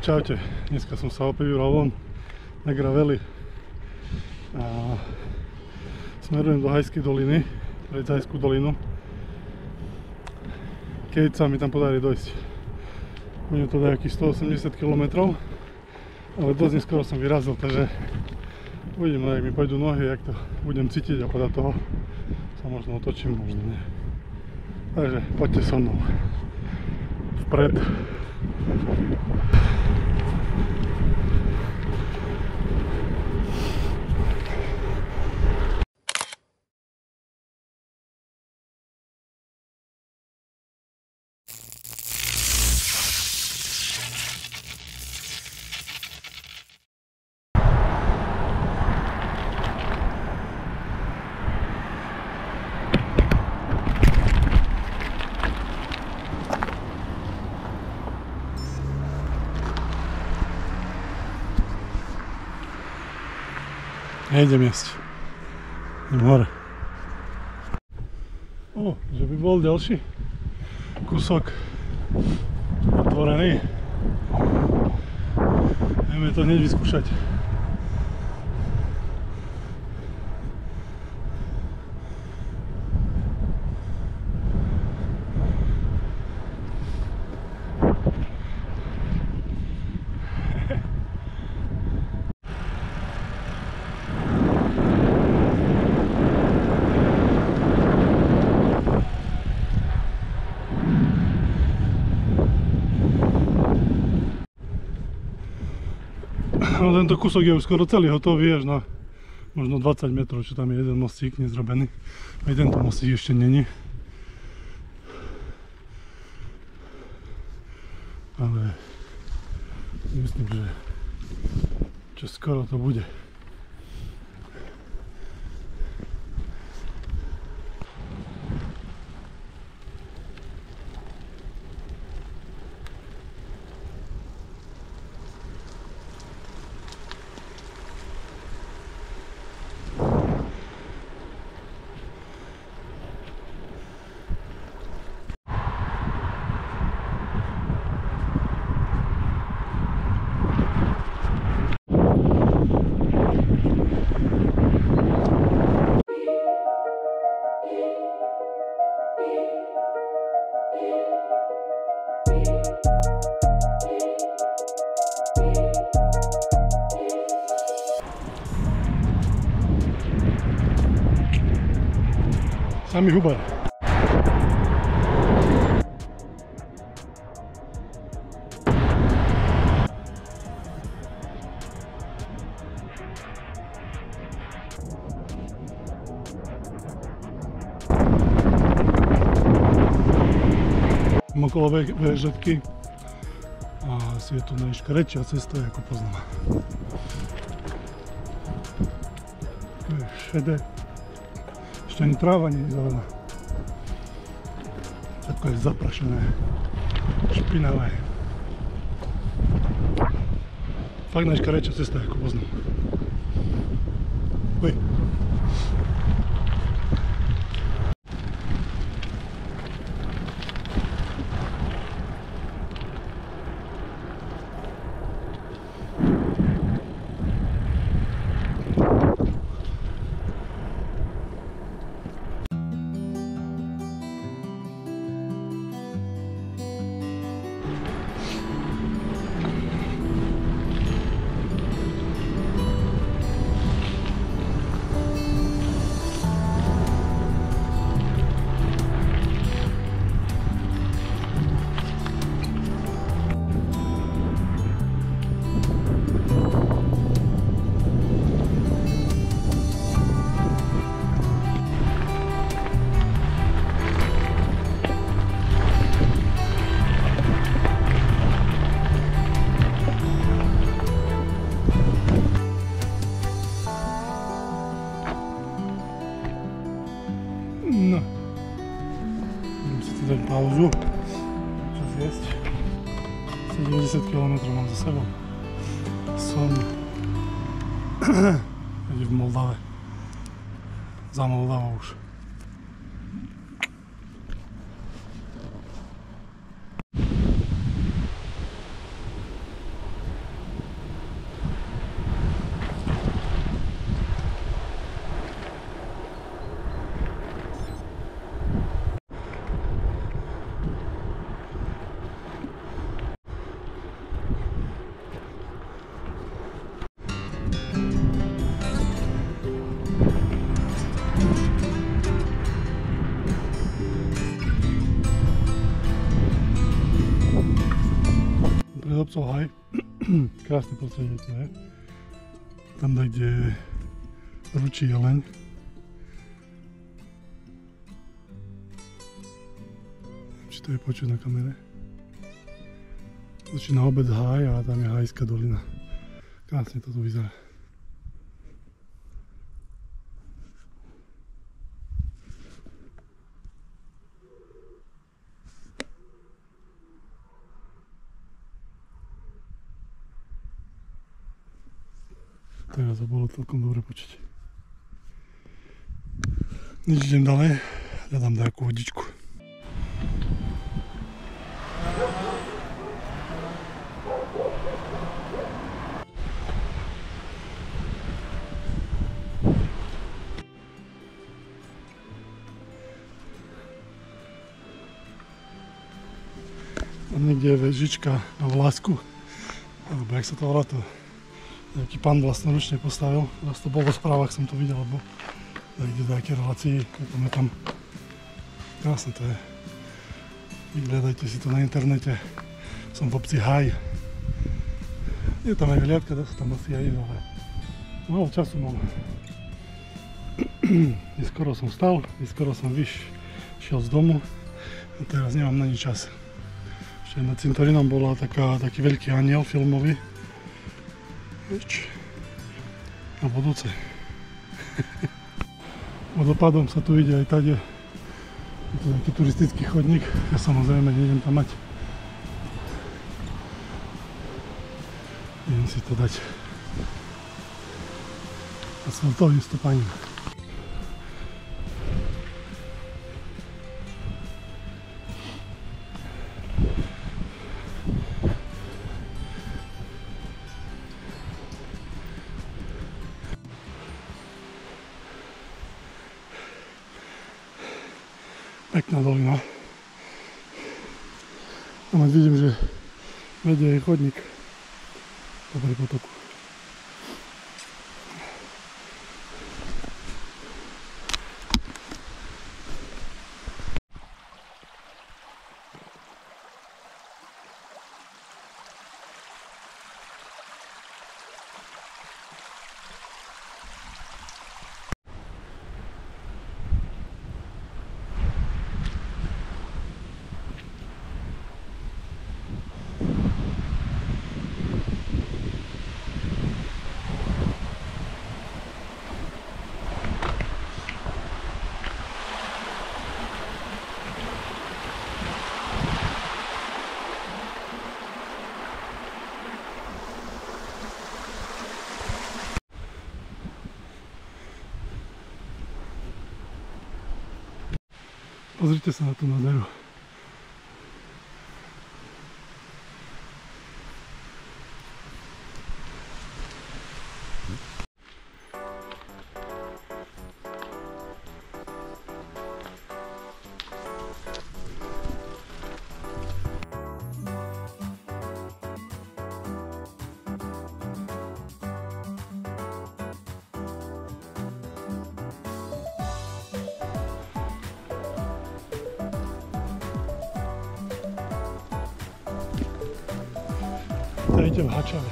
Čaute, dneska som sa opäť vybral von na gravely a smerujem do Hajskej doliny, pre Hajskú dolinu, keď sa mi tam podarí dojsť. Bude to nejakých 180 km, ale dosť neskoro som vyrazil, takže uvidím, jak mi pôjdu nohy, jak to budem cítiť a podľa toho sa možno otočím, možno nie. Takže poďte so mnou vpred. Nejdem jesť. Idem hore. Že by bol ďalší kúsok otvorený. Ideme to hneď vyskúšať. No, tento kúsok je už skoro celý hotový, až na možno 20 metrov, čo tam je jeden mostík nezrobený. Aj tento mostík ešte není. Ale myslím, že skoro to bude. Samý hubar. Okolo VŽ-ky a asi je to najškarečšia cesta, ako poznám. To je šedé. Ešte ani tráva nie je zelená. Všetko je zaprašené, špinavé. Fakt najškarečšia cesta, ako poznám. Uj. No. Idem si tu dať pauzu. Čo zjesť. 90 km mám za sebou. Som v Moldave. Za Moldavou už. Chlapcov haj. Krásne prostredie to je. Tam kde ručí jeleň. Či to je počuť na kamere. Začína obec Háj a tam je Hajská dolina. Krásne to tu vyzerá. Teraz to bolo celkom dobre počuť. Nič, idem ďalej, hľadám nejakú vodičku. Tam niekde je vežička na Vlásku, alebo jak sa to volá to. Nejaký pán vlastnoručne postavil, raz to bolo v správach, som to videl, alebo niekde v nejakej relácii, ako je tam. Krásne to je. Vyhľadajte si to na internete. Som v obci Háj. Je tam aj hliadka, dá sa tam asi aj ísť, ale málo času mám. Neskoro som vstal, neskoro som šiel z domu a teraz nemám na nič čas. Ešte nad cintorínom bola taký veľký aniel filmový. Na budúce. Vodopádom sa tu ide aj tady. Je to taký turistický chodník. Ja samozrejme nejdem tam mať. Idem si to dať asfaltovým stopaním. Pekná dolina. Tam vidím, že vedie je chodník popri potoku. Pozrite sa na tú nádheru. Ja idem v Hačave.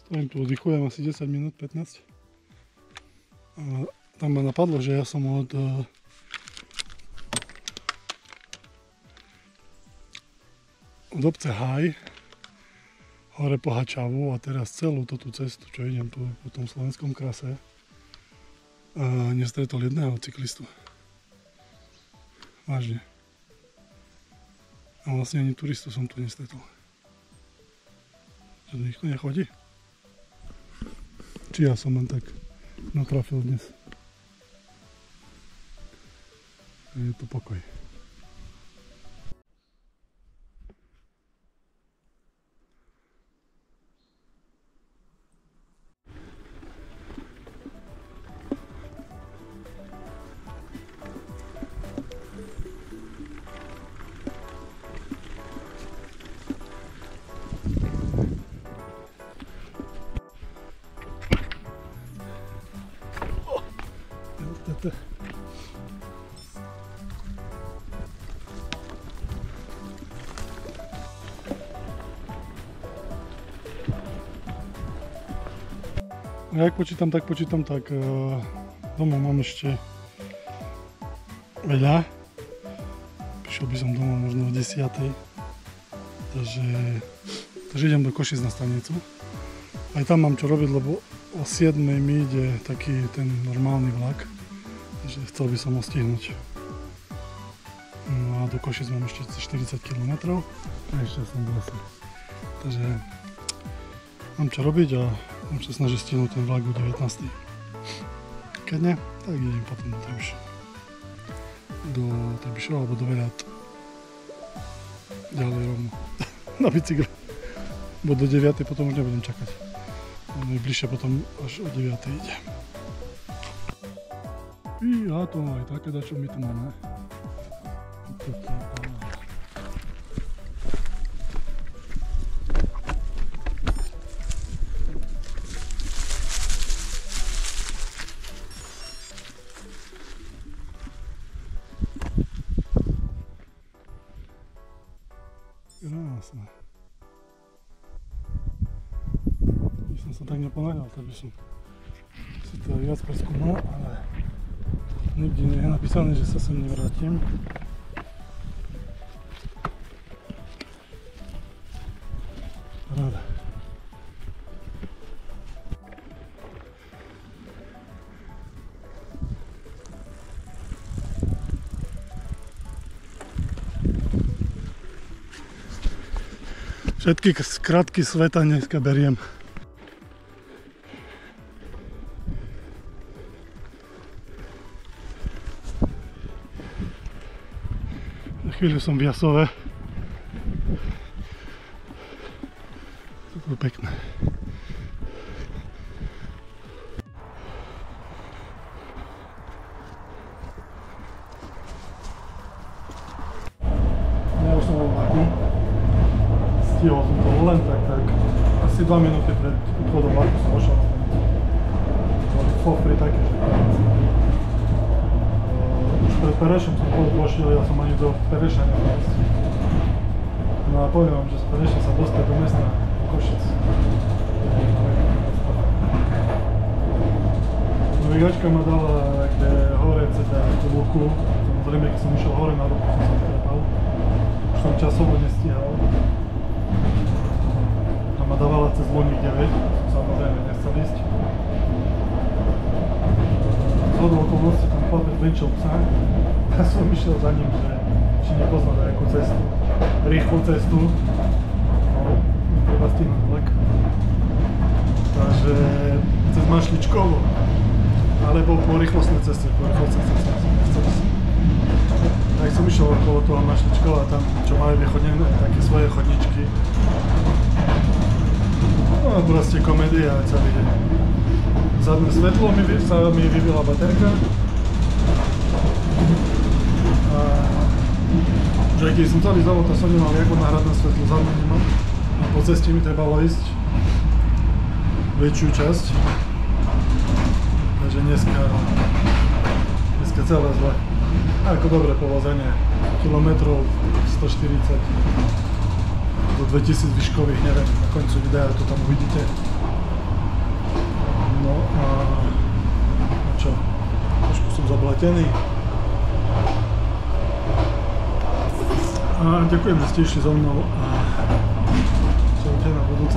Stojím tu, oddychujem asi 10 minút, 15. A tam ma napadlo, že ja som od obce Haj hore po Hačavu a teraz celú tú cestu, čo idem tu po tom slovenskom krase, nestretol jedného cyklistu. Vážne. A vlastne ani turistu som tu nestretol. Že nikto nechodí? Či ja som len tak natrafil dnes. Je tu pokoj. Jak počítam, tak domov mám ešte veľa. Prišiel by som domov možno o 10. Takže idem do Košic na stanicu. Aj tam mám čo robiť, lebo o 7 mi ide taký ten normálny vlak. Takže chcel by som ho stihnúť. No a do Košic mám ešte 40 km. A ešte som v lese. Takže mám čo robiť a mám sa snažiť stihnúť ten vlak o 19. Keď nie, tak idem potom do Trebiša. Do Trebišova alebo do Veriat. Ďalej rovno. Na bicykle. Bo do 9. potom už nebudem čakať. Najbližšie potom až o 9. ide. A to aj také dačo my tu máme. Krásne. By som sa tak neponáhľal, tak by som si to aj viac preskúmal, ale nikde nie je napísané, že sa sem nevrátim. Rada. Všetky skratky sveta dneska beriem. Na chvíľu som v Jasove. To bolo pekné. Ja už som vo vlaku. Stihol som to len tak, asi 2 minúty pred odchodom vlaku som došiel. Boli fofry také, že už pred Perešom som došiel, ja som ani do Pereša nemal. No a poviem vám, že z Pereša sa dostať do mesta Košic. Navigačka ma dala kde hore cez tú luku, samozrejme keď som išiel hore na luku som sa vytrepal. Už som časovo nestíhal. Ma dávala cez Loník 9, samozrejme nechcel ísť. Zhodou okolností tam chlapec venčil psa. Ja som išiel za ním, že či nepozná nejakú cestu, rýchlu cestu. No, treba stihnúť vlak. Takže cez Mašličkovo. Alebo po rýchlostnej ceste, nechcel ísť. Tak som išiel okolo toho Mašličkova, tam čo majú vychodené také svoje chodničky. No proste komédia celý deň. Zadné svetlo mi vybila baterka. A že keď som celý zavod, to som nemal ako náhradné svetlo, zadné nemám. A po ceste mi trebalo ísť väčšiu časť. Takže dneska celé zle. Ako dobré povozenie. Kilometrov 140 do 2000 výškových, neviem, na koncu videa to tam uvidíte. No a čo, trošku som zabletený. A ďakujem, že ste išli so mnou a čaute na budúce.